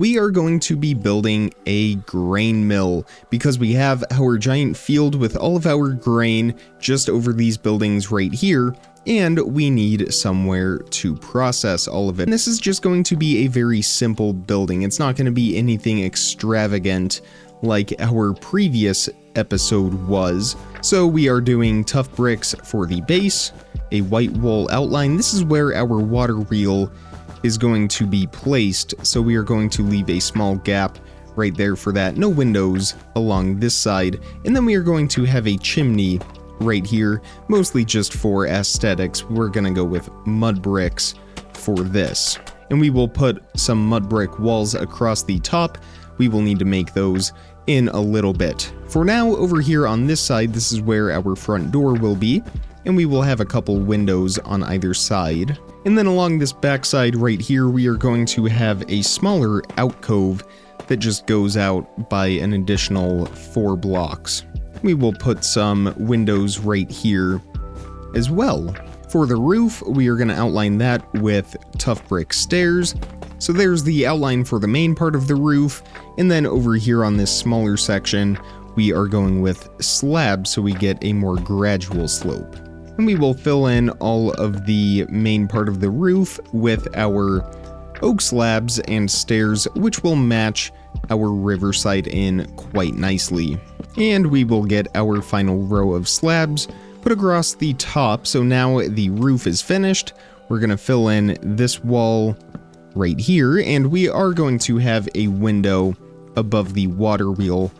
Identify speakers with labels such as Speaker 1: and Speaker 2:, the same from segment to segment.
Speaker 1: we are going to be building a grain mill because we have our giant field with all of our grain just over these buildings right here, and we need somewhere to process all of it. And this is just going to be a very simple building. It's not going to be anything extravagant like our previous episode was. So we are doing tough bricks for the base, a white wall outline. This is where our water wheel is going to be placed, so we are going to leave a small gap right there for that. No windows along this side, and then we are going to have a chimney right here, mostly just for aesthetics. We're gonna go with mud bricks for this, and we will put some mud brick walls across the top. We will need to make those in a little bit. For now, over here on this side, this is where our front door will be, and we will have a couple windows on either side. And then along this backside right here, we are going to have a smaller alcove that just goes out by an additional 4 blocks. We will put some windows right here as well. For the roof, we are going to outline that with tough brick stairs. So there's the outline for the main part of the roof, and then over here on this smaller section, we are going with slabs so we get a more gradual slope. And we will fill in all of the main part of the roof with our oak slabs and stairs, which will match our riverside in quite nicely. And we will get our final row of slabs put across the top. So now the roof is finished. We're going to fill in this wall right here, and we are going to have a window above the water wheel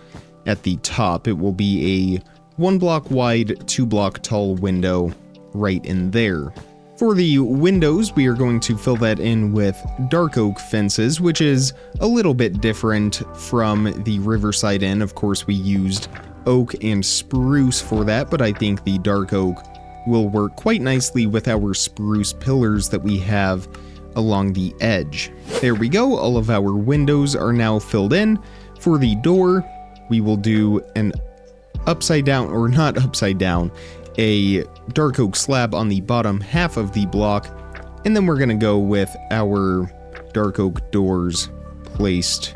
Speaker 1: at the top. It will be a 1 block wide, 2 block tall window right in there. For the windows, we are going to fill that in with dark oak fences, which is a little bit different from the Riverside Inn. Of course, we used oak and spruce for that, but I think the dark oak will work quite nicely with our spruce pillars that we have along the edge. There we go, all of our windows are now filled in. For the door, we will do an upside down, or not upside down, a dark oak slab on the bottom half of the block, and then we're going to go with our dark oak doors placed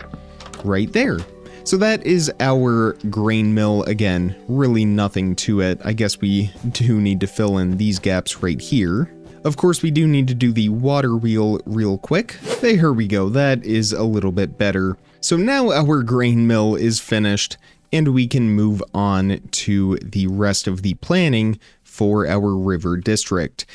Speaker 1: right there. So that is our grain mill. Again, really nothing to it. I guess we do need to fill in these gaps right here. Of course, we do need to do the water wheel real quick. There we go, that is a little bit better. So now our grain mill is finished, and we can move on to the rest of the planning for our river district.